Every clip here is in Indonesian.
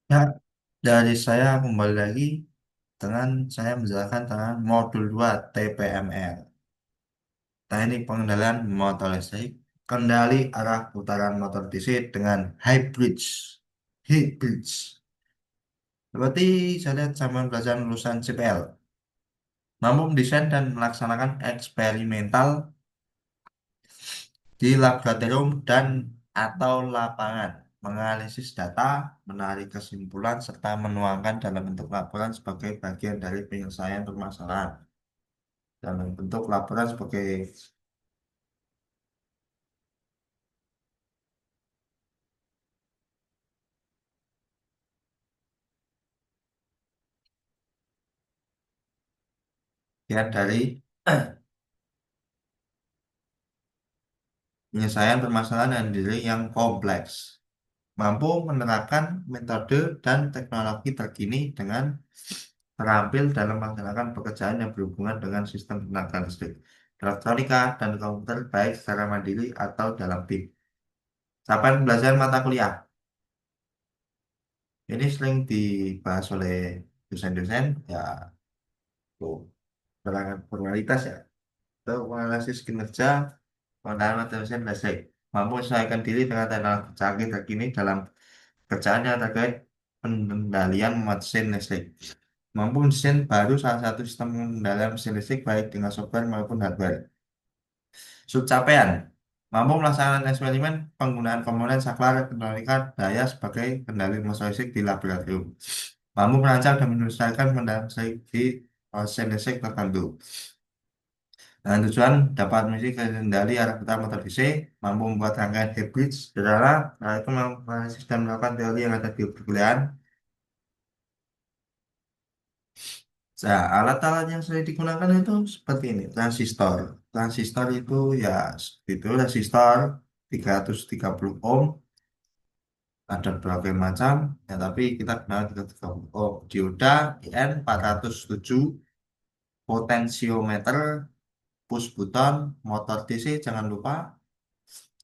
Ya, dari saya kembali lagi dengan saya menjelaskan tentang modul 2 TPML. Teknik pengendalian motor listrik, kendali arah putaran motor DC dengan high bridge. High bridge. Berarti saya lihat sama belajar lulusan CPL. Mampu mendesain dan melaksanakan eksperimental di laboratorium dan atau lapangan, menganalisis data, menarik kesimpulan, serta menuangkan dalam bentuk laporan sebagai bagian dari penyelesaian permasalahan. Dalam bentuk laporan sebagai bagian dari penyelesaian permasalahan dan diri yang kompleks. Mampu menerapkan metode dan teknologi terkini dengan terampil dalam melaksanakan pekerjaan yang berhubungan dengan sistem tenaga listrik, elektronika, dan komputer baik secara mandiri atau dalam tim. Capaian pembelajaran mata kuliah. Ini sering dibahas oleh dosen-dosen, ya, tuh, kalangan formalitas ya, atau analisis kinerja, pengenalan dosen listrik. Mampu menyesuaikan diri dengan teknologi canggih terkini dalam kerjaannya terkait pengendalian mesin listrik. Mampu mendesain baru salah satu sistem pengendalian mesin listrik baik dengan software maupun hardware. Subcapaian mampu melaksanakan eksperimen penggunaan komponen saklar elektronika daya sebagai kendali mesin listrik di laboratorium. Mampu merancang dan menyelesaikan kendali listrik di mesin listrik tertentu. Dengan tujuan dapat mengisi kendali arah putar motor DC, mampu membuat rangkaian hybrid sederhana, nah itu menganalisis dan melakukan teori yang ada di perkuliahan. Nah, alat-alat yang sering digunakan itu seperti ini, transistor. Transistor itu ya itu resistor 330 ohm, ada berbagai macam, ya tapi kita kenal 330 ohm. Dioda IN 407, potensiometer, push button, motor DC jangan lupa,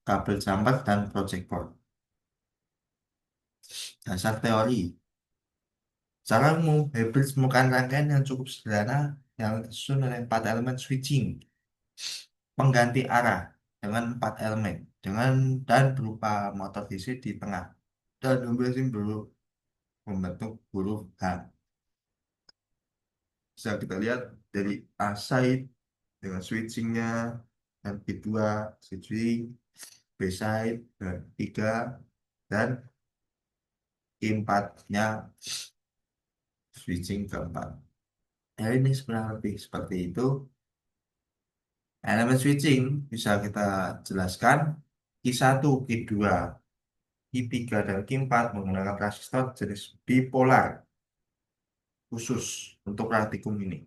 kabel jumper dan project board. Dasar teori. Cara umum, hybrid merupakan rangkaian yang cukup sederhana yang disusun oleh empat elemen switching pengganti arah dengan empat elemen dengan dan berupa motor DC di tengah dan membentuk membentuk huruf H. Bisa kita lihat dari A side dengan switchingnya dan B2 switching, B side dan 3 dan I4-nya switching keempat. Ya, ini sebenarnya lebih seperti itu. Elemen switching bisa kita jelaskan Q1, Q2, Q3 dan Q4 menggunakan transistor jenis bipolar khusus untuk praktikum ini.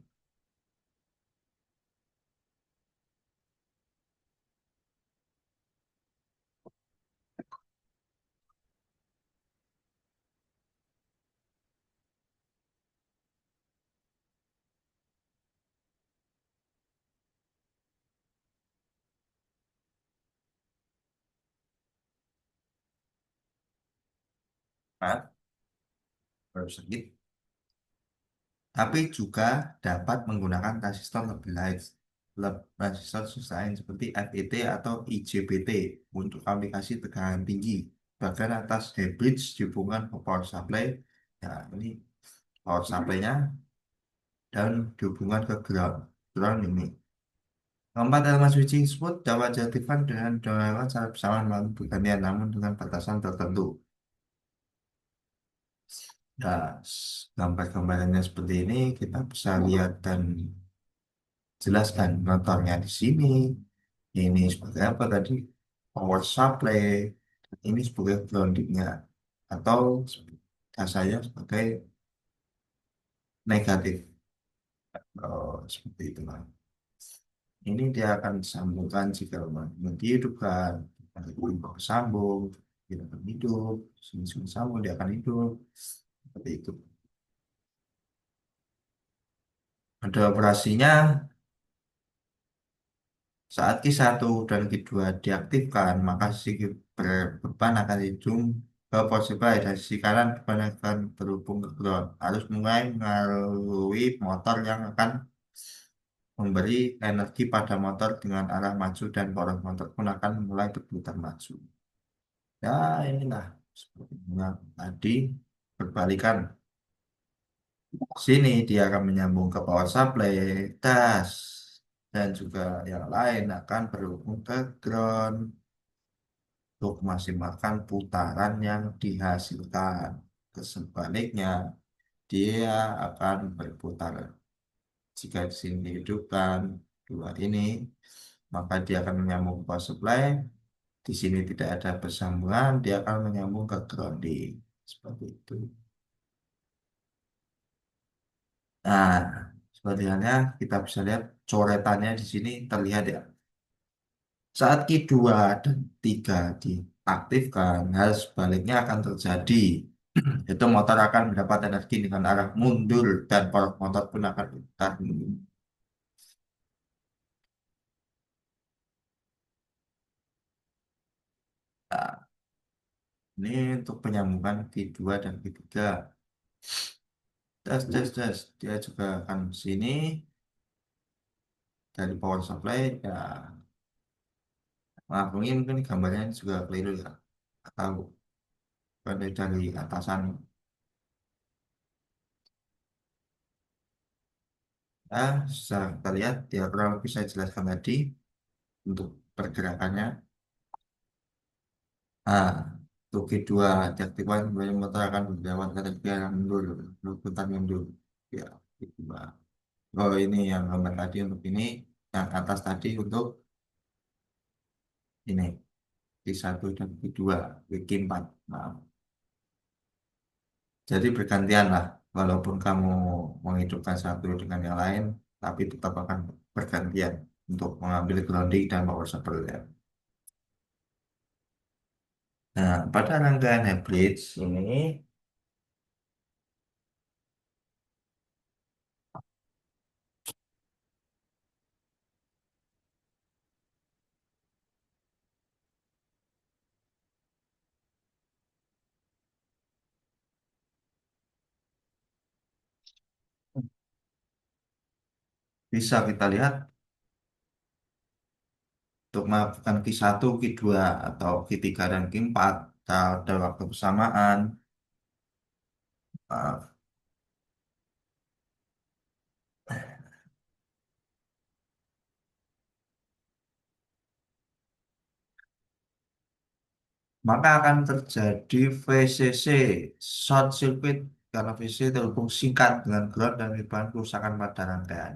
Nah, baru sedikit. Tapi juga dapat menggunakan transistor lebih lain. Transistor lain seperti FET atau IGBT untuk aplikasi tegangan tinggi. Bagian atas hybrid dihubungkan ke power supply. Ya, ini power supply-nya dan dihubungkan ke ground. Ground ini. Keempat elemen switching tersebut dapat diaktifkan dengan cara bersamaan melalui pergantian namun dengan batasan tertentu. Ya, gambar-gambarannya seperti ini kita bisa lihat dan jelaskan motornya di sini. Ini sebagai apa tadi? Power supply. Ini sebagai groundingnya atau saya sebagai negatif. Seperti itu. Ini dia akan disambungkan jika mati hidupkan, sambung, dia akan hidup, sambung dia akan hidup, seperti itu. Ada operasinya saat Q1 dan Q2 diaktifkan, maka si beban akan hidup ke power supply dari sisi kanan kebanyakan berhubung ke ground. Arus mulai mengaliri motor yang akan memberi energi pada motor dengan arah maju dan poros motor pun akan mulai berputar maju. Ya inilah seperti yang tadi berbalikan. Sini dia akan menyambung ke power supply, das, dan juga yang lain akan berhubung ke ground untuk maksimalkan putaran yang dihasilkan. Sebaliknya, dia akan berputar. Jika di sini dihidupkan dua ini, maka dia akan menyambung ke power supply. Di sini tidak ada bersambungan, dia akan menyambung ke grounding. Seperti itu. Nah, seperti halnya kita bisa lihat coretannya di sini terlihat ya. Saat Q2 dan 3 diaktifkan, hal sebaliknya akan terjadi. Itu motor akan mendapat energi dengan arah mundur dan power motor pun akan berputar. Nah, ini untuk penyambungan Q2 dan Q3. Tes. Dia juga akan sini dari power supply. Ya, maaf, mungkin gambarnya juga keliru ya. Atau dari atasan. Ya, bisa kita lihat dia kurang lebih saya jelaskan tadi untuk pergerakannya. Ah, untuk Q2 diaktifkan kemudian motor akan berjalan ke tepian yang mundur, berputar mundur. Ya, Q2. Oh, ini yang gambar tadi untuk ini, yang atas tadi untuk ini, Q1 dan Q2, Q4. Maaf. Jadi bergantian lah, walaupun kamu menghidupkan satu dengan yang lain, tapi tetap akan bergantian untuk mengambil grounding dan power supply. Ya. Nah, pada rangkaian hybrid ini bisa kita lihat untuk melakukan Q1, Q2, atau Q3 dan Q4 pada waktu bersamaan. uh, Maka akan terjadi VCC, short circuit, karena VCC terhubung singkat dengan ground dan menyebabkan kerusakan pada rangkaian.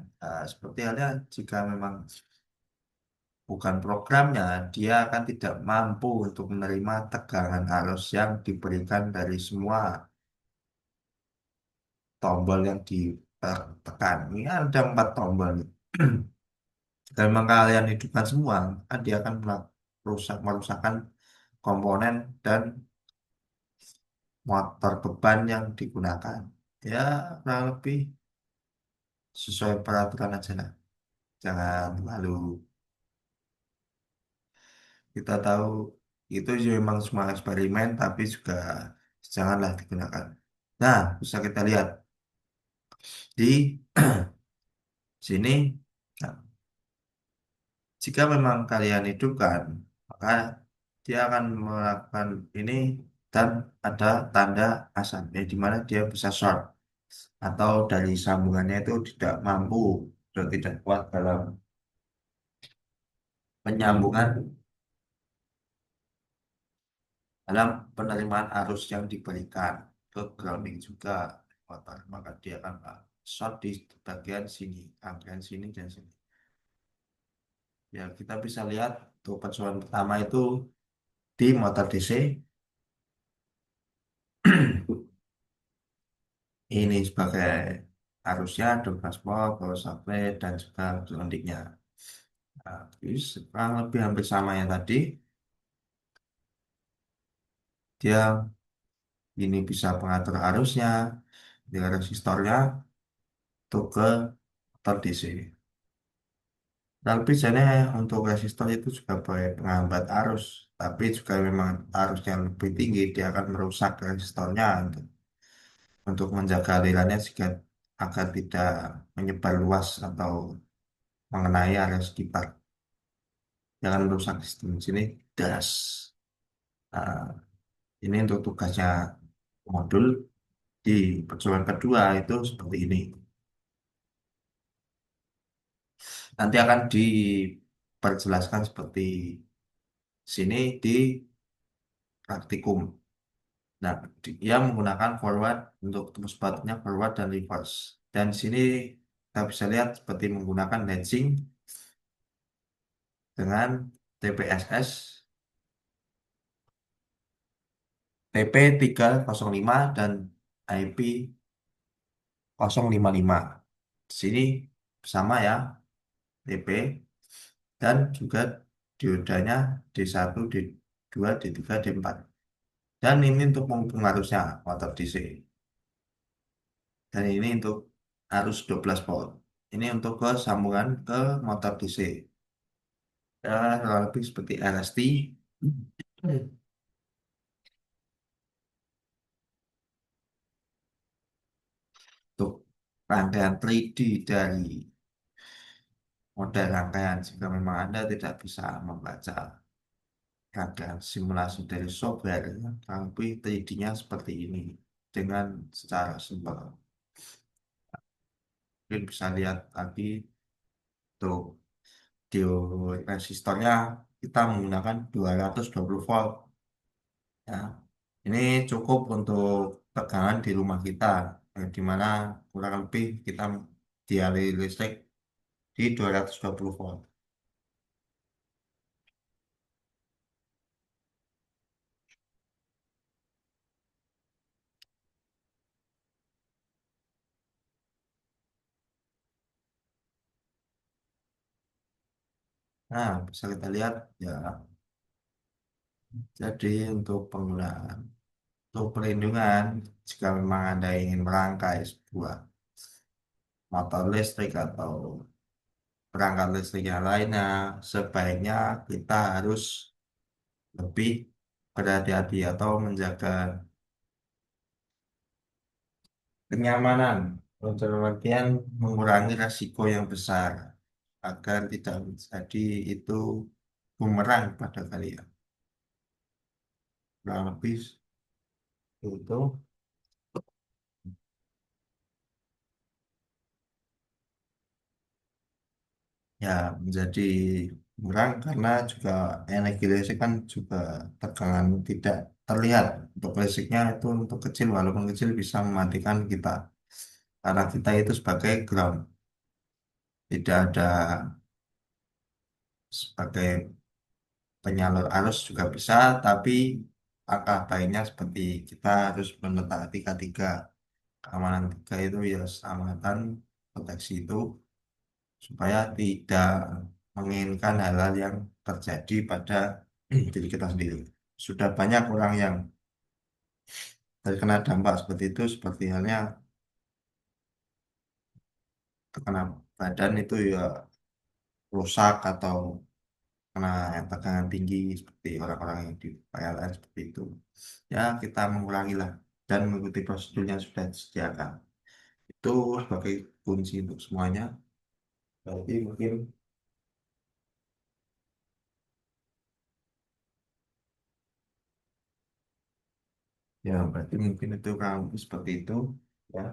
Seperti halnya jika memang bukan programnya, dia akan tidak mampu untuk menerima tegangan arus yang diberikan dari semua tombol yang ditekan. Ini ada 4 tombol. Dan memang kalian hidupkan semua, kan dia akan merusakkan komponen dan motor beban yang digunakan. Ya, kurang lebih sesuai peraturan aja lah. Jangan lalu kita tahu itu juga memang semua eksperimen, tapi juga janganlah digunakan. Nah, bisa kita lihat di sini. Nah, jika memang kalian hidupkan, maka dia akan melakukan ini dan ada tanda asam, di mana dia bisa short atau dari sambungannya itu tidak mampu atau tidak kuat dalam penyambungan dalam penerimaan arus yang diberikan ke grounding juga motor. Maka dia akan short di bagian sini, bagian sini dan sini. Ya, kita bisa lihat untuk persoalan pertama itu di motor DC. Ini sebagai arusnya, transport, power supply, dan juga groundingnya. Nah, terus kurang lebih hampir sama yang tadi. Dia ini bisa pengatur arusnya, dengan resistornya, untuk ke motor DC. Dan lebih jelasnya untuk resistor itu juga sebagai penghambat arus. tapi juga memang arusnya lebih tinggi, dia akan merusak resistornya untuk menjaga alirannya agar tidak menyebar luas atau mengenai area sekitar. Jangan merusak sistem di sini. Das. Nah, ini untuk tugasnya modul di percobaan kedua itu seperti ini. Nanti akan diperjelaskan seperti sini di praktikum. Nah, dia menggunakan forward untuk tembus baliknya forward dan reverse. Dan di sini kita bisa lihat seperti menggunakan matching dengan TPSS TP305 dan IP055. Di sini sama ya, TP dan juga diodanya D1, D2, D3, D4. Dan ini untuk menghubung arusnya motor DC. Dan ini untuk arus 12 volt. Ini untuk ke sambungan ke motor DC. Ya, kurang lebih seperti LST. Untuk rangkaian 3D dari model rangkaian, jika memang Anda tidak bisa membaca rangkaian simulasi dari software, kurang lebih 3D-nya seperti ini dengan secara simpel. Mungkin bisa lihat tadi tuh di resistornya kita menggunakan 220 volt. Ya, ini cukup untuk tegangan di rumah kita, di mana kurang lebih kita dialiri listrik di 220 volt. Nah, bisa kita lihat ya. Jadi untuk penggunaan, untuk perlindungan, jika memang Anda ingin merangkai sebuah motor listrik atau perangkat listrik yang lainnya, sebaiknya kita harus lebih berhati-hati atau menjaga kenyamanan untuk kemudian mengurangi resiko yang besar agar tidak menjadi itu bumerang pada kalian. Kurang lebih itu ya menjadi bumerang karena juga energi listrik kan juga tegangan tidak terlihat. Untuk listriknya itu untuk kecil, walaupun kecil bisa mematikan kita karena kita itu sebagai ground, tidak ada sebagai penyalur arus juga bisa, tapi langkah baiknya seperti kita harus menetapi K3. Keamanan tiga itu ya keselamatan, proteksi itu supaya tidak menginginkan hal-hal yang terjadi pada diri kita sendiri. Sudah banyak orang yang terkena dampak seperti itu, seperti halnya terkena badan itu ya rusak atau kena tekanan tinggi seperti orang-orang yang di PLN seperti itu. Ya, kita mengurangilah dan mengikuti prosedur yang sudah disediakan. Itu sebagai kunci untuk semuanya. Berarti mungkin ya berarti mungkin itu kurang lebih seperti itu ya.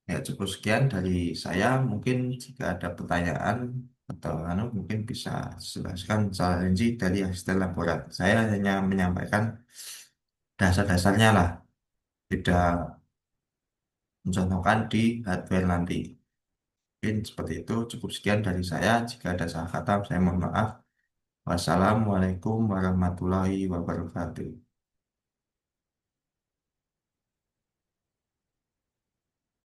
Ya cukup sekian dari saya. Mungkin jika ada pertanyaan atau mungkin bisa jelaskan secara rinci dari asisten laborat. Saya hanya menyampaikan dasar-dasarnya lah, tidak mencontohkan di hardware nanti. Mungkin seperti itu. Cukup sekian dari saya. Jika ada salah kata, saya mohon maaf. Wassalamualaikum warahmatullahi wabarakatuh.